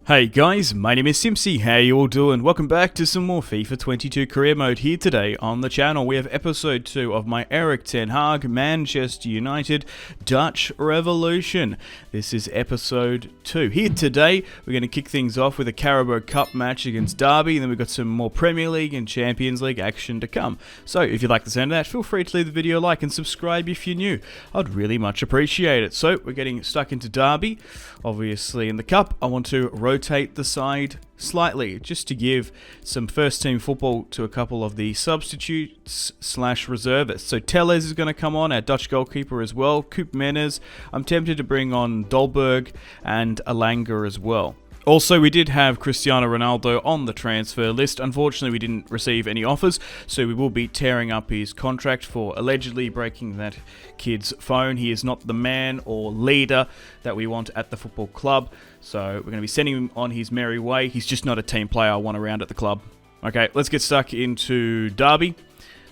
Hey guys, my name is Simpsy, how you all doing? Welcome back to some more FIFA 22 career mode here today on the channel. We have episode 2 of my Erik Ten Hag Manchester United Dutch Revolution. This is episode 2. Here today, we're going to kick things off with a Carabao Cup match against Derby, and then we've got some more Premier League and Champions League action to come. So if you like the sound of that, feel free to leave the video a like and subscribe if you're new. I'd really much appreciate it. So we're getting stuck into Derby. Obviously in the Cup, I want to rotate the side slightly just to give some first team football to a couple of the substitutes / reservists. So Tellez is going to come on, our Dutch goalkeeper as well, Koop Menez. I'm tempted to bring on Dolberg and Alanga as well. Also, we did have Cristiano Ronaldo on the transfer list. Unfortunately, we didn't receive any offers, so we will be tearing up his contract for allegedly breaking that kid's phone. He is not the man or leader that we want at the football club, so we're going to be sending him on his merry way. He's just not a team player I want around at the club. Okay, let's get stuck into Derby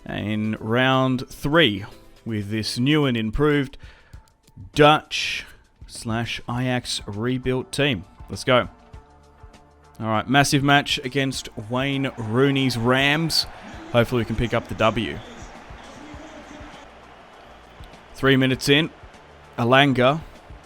in round 3 with this new and improved Dutch / Ajax rebuilt team. Let's go. Alright, massive match against Wayne Rooney's Rams. Hopefully we can pick up the W. 3 minutes in, Alanga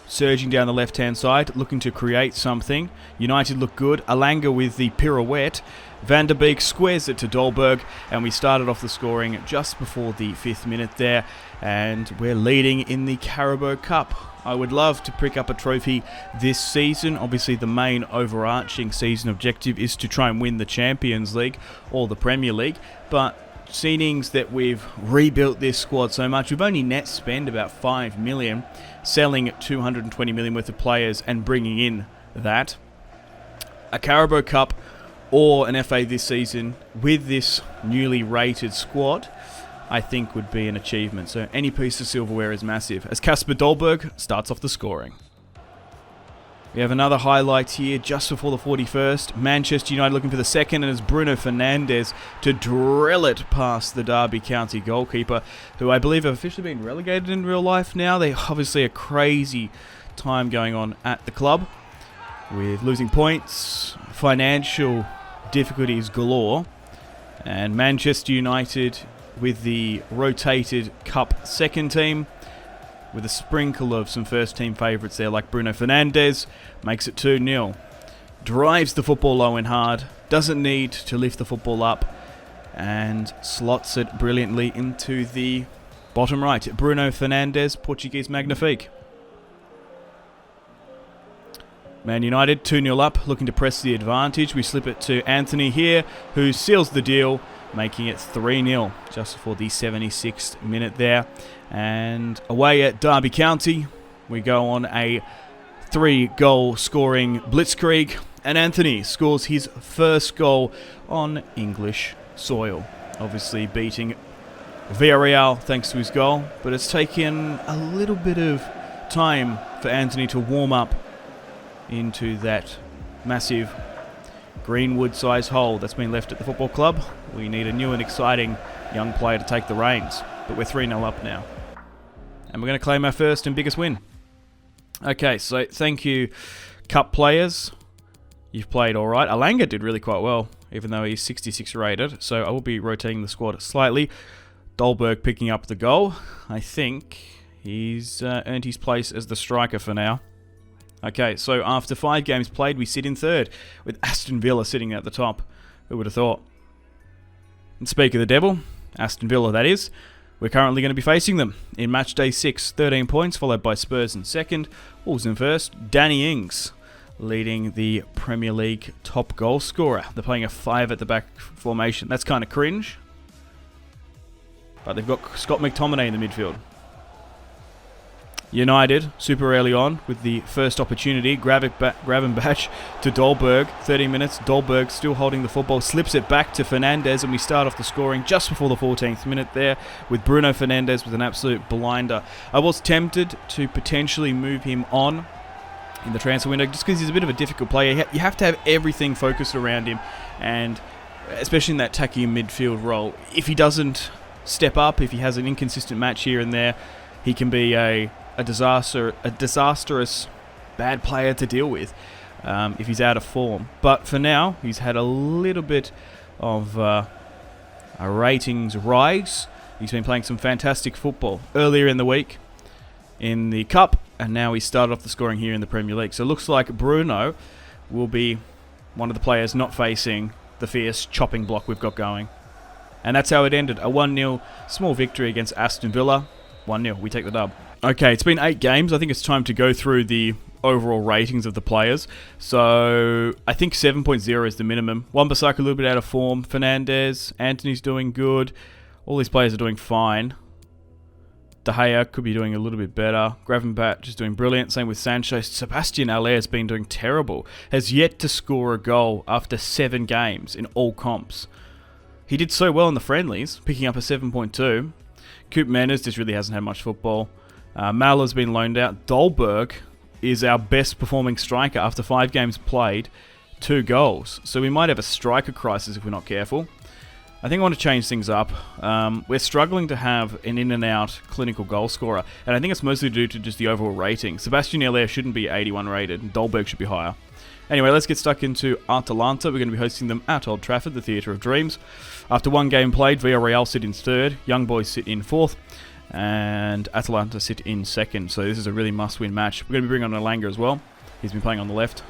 surging down the left-hand side, looking to create something. United look good. Alanga with the pirouette. Van der Beek squares it to Dolberg, and we started off the scoring just before the 5th minute there, and we're leading in the Carabao Cup. I would love to pick up a trophy this season. Obviously, the main overarching season objective is to try and win the Champions League or the Premier League, but seeing that we've rebuilt this squad so much, we've only net spent about 5 million, selling 220 million worth of players and bringing in that. A Carabao Cup or an FA this season with this newly rated squad, I think would be an achievement. So any piece of silverware is massive. As Kasper Dolberg starts off the scoring. We have another highlight here just before the 41st. Manchester United looking for the second, and it's Bruno Fernandes to drill it past the Derby County goalkeeper, who I believe have officially been relegated in real life now. They obviously a crazy time going on at the club with losing points, financial difficulties galore, and Manchester United with the rotated Cup second team, with a sprinkle of some first team favourites there like Bruno Fernandes, makes it 2-0. Drives the football low and hard, doesn't need to lift the football up, and slots it brilliantly into the bottom right. Bruno Fernandes, Portuguese magnifique. Man United 2-0 up, looking to press the advantage. We slip it to Anthony here, who seals the deal, making it 3-0 just before the 76th minute there. And away at Derby County, we go on a 3-goal scoring blitzkrieg, and Anthony scores his first goal on English soil. Obviously beating Villarreal thanks to his goal, but it's taken a little bit of time for Anthony to warm up into that massive Greenwood-sized hole that's been left at the football club. We need a new and exciting young player to take the reins, but we're 3-0 up now. And we're going to claim our first and biggest win. Okay, so thank you, Cup players. You've played all right. Alanga did really quite well, even though he's 66 rated, so I will be rotating the squad slightly. Dolberg picking up the goal. I think he's earned his place as the striker for now. Okay, so after 5 games played, we sit in third, with Aston Villa sitting at the top. Who would have thought? And speak of the devil, Aston Villa that is, we're currently going to be facing them in match day 6, 13 points, followed by Spurs in second, Wolves in first, Danny Ings leading the Premier League top goal scorer. They're playing a 5 at the back formation. That's kind of cringe, but they've got Scott McTominay in the midfield. United, super early on, with the first opportunity, grab and batch to Dolberg, 30 minutes, Dolberg still holding the football, slips it back to Fernandes, and we start off the scoring just before the 14th minute there, with Bruno Fernandes with an absolute blinder. I was tempted to potentially move him on in the transfer window, just because he's a bit of a difficult player. You have to have everything focused around him, and especially in that tacky midfield role. If he doesn't step up, if he has an inconsistent match here and there, he can be a disastrous bad player to deal with. if he's out of form. But for now, he's had a little bit of a ratings rise. He's been playing some fantastic football earlier in the week in the Cup, and now he started off the scoring here in the Premier League. So it looks like Bruno will be one of the players not facing the fierce chopping block we've got going. And that's how it ended. A 1-0 small victory against Aston Villa. 1-0, we take the dub. Okay, it's been 8 games. I think it's time to go through the overall ratings of the players. So I think 7.0 is the minimum. Wan-Bissaka a little bit out of form. Fernandes, Anthony's doing good. All these players are doing fine. De Gea could be doing a little bit better. Gravenberch just doing brilliant. Same with Sancho. Sebastian Haller has been doing terrible. Has yet to score a goal after 7 games in all comps. He did so well in the friendlies, picking up a 7.2. Coop Mendes just really hasn't had much football. Maller's been loaned out. Dolberg is our best performing striker after 5 games played, 2 goals. So we might have a striker crisis if we're not careful. I think I want to change things up. We're struggling to have an in-and-out clinical goal scorer, and I think it's mostly due to just the overall rating. Sebastian Haller shouldn't be 81 rated, and Dolberg should be higher. Anyway, let's get stuck into Atalanta. We're going to be hosting them at Old Trafford, the Theatre of Dreams. After 1 game played, Villarreal sit in 3rd, Young Boys sit in 4th, and Atalanta sit in 2nd. So this is a really must-win match. We're going to be bringing on Alanga as well. He's been playing on the left.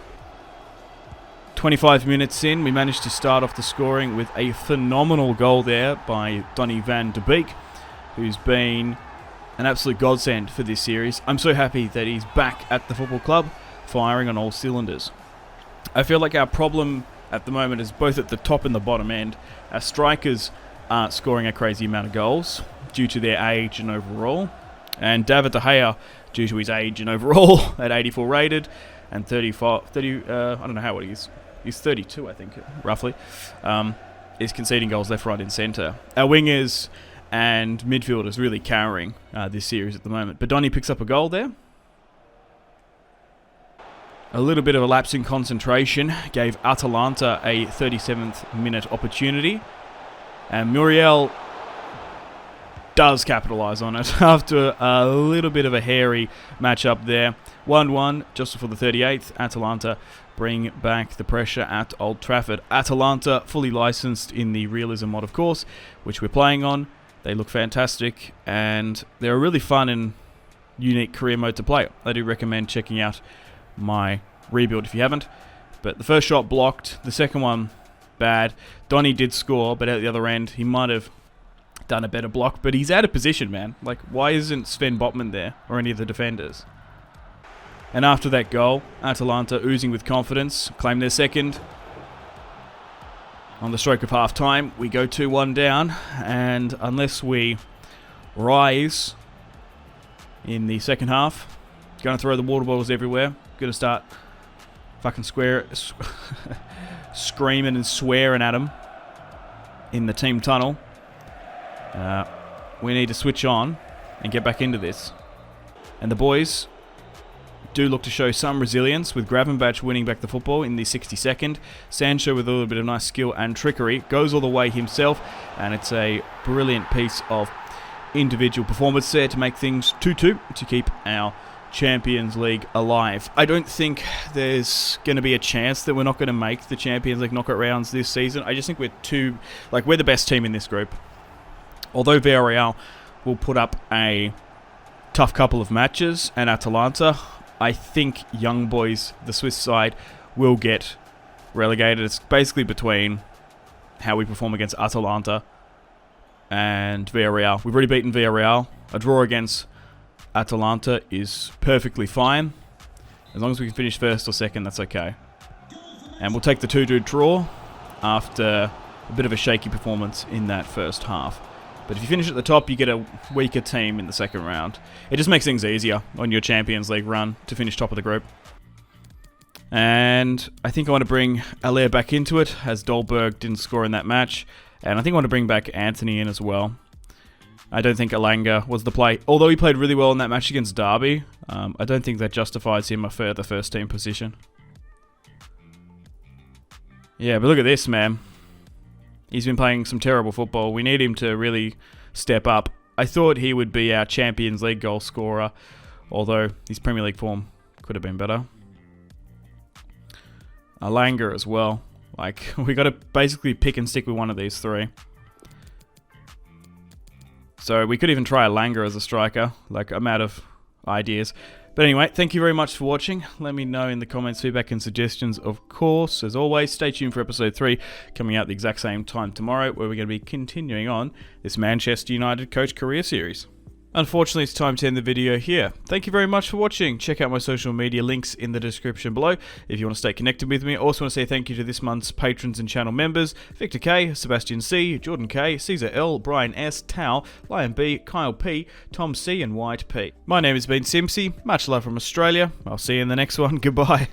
25 minutes in, we managed to start off the scoring with a phenomenal goal there by Donny van de Beek, who's been an absolute godsend for this series. I'm so happy that he's back at the football club, firing on all cylinders. I feel like our problem at the moment is both at the top and the bottom end. Our strikers aren't scoring a crazy amount of goals due to their age and overall. And David De Gea, due to his age and overall, at 84 rated, and 35, I don't know how old he is. He's 32, I think, roughly, is conceding goals left, right, and centre. Our wingers and midfielders really carrying this series at the moment. But Donny picks up a goal there. A little bit of a lapse in concentration gave Atalanta a 37th minute opportunity. And Muriel does capitalise on it after a little bit of a hairy match-up there. 1-1 just before the 38th. Atalanta bring back the pressure at Old Trafford. Atalanta fully licensed in the Realism mod, of course, which we're playing on. They look fantastic, and they're a really fun and unique career mode to play. I do recommend checking out my rebuild if you haven't. But the first shot blocked, the second one bad. Donny did score, but at the other end, he might have done a better block, but he's out of position, man. Like, why isn't Sven Botman there, or any of the defenders? And after that goal, Atalanta, oozing with confidence, claim their second. On the stroke of half-time, we go 2-1 down, and unless we rise in the second half, going to throw the water bottles everywhere, going to start fucking screaming and swearing at them in the team tunnel. We need to switch on and get back into this. And the boys do look to show some resilience, with Gravenberch winning back the football in the 62nd. Sancho with a little bit of nice skill and trickery goes all the way himself, and it's a brilliant piece of individual performance there to make things 2-2 to keep our Champions League alive. I don't think there's going to be a chance that we're not going to make the Champions League knockout rounds this season. I just think we're the best team in this group. Although Villarreal will put up a tough couple of matches, and Atalanta, I think Young Boys, the Swiss side, will get relegated. It's basically between how we perform against Atalanta and Villarreal. We've already beaten Villarreal. A draw against Atalanta is perfectly fine. As long as we can finish first or second, that's okay. And we'll take the 2-2 draw after a bit of a shaky performance in that first half. But if you finish at the top, you get a weaker team in the second round. It just makes things easier on your Champions League run to finish top of the group. And I think I want to bring Haller back into it, as Dolberg didn't score in that match. And I think I want to bring back Anthony in as well. I don't think Alanga was the play. Although he played really well in that match against Derby, I don't think that justifies him a further first team position. Yeah, but look at this, man. He's been playing some terrible football. We need him to really step up. I thought he would be our Champions League goal scorer, although his Premier League form could have been better. Alanga as well. Like, we got to basically pick and stick with one of these three. So we could even try Alanga as a striker. Like, I'm out of ideas. But anyway, thank you very much for watching. Let me know in the comments, feedback and suggestions, of course. As always, stay tuned for episode 3, coming out the exact same time tomorrow, where we're going to be continuing on this Manchester United coach career series. Unfortunately, it's time to end the video here. Thank you very much for watching. Check out my social media links in the description below if you want to stay connected with me. I also want to say thank you to this month's patrons and channel members: Victor K, Sebastian C, Jordan K, Caesar L, Brian S, Tao, Lion B, Kyle P, Tom C and White P. My name has been Simpsy. Much love from Australia. I'll see you in the next one. Goodbye.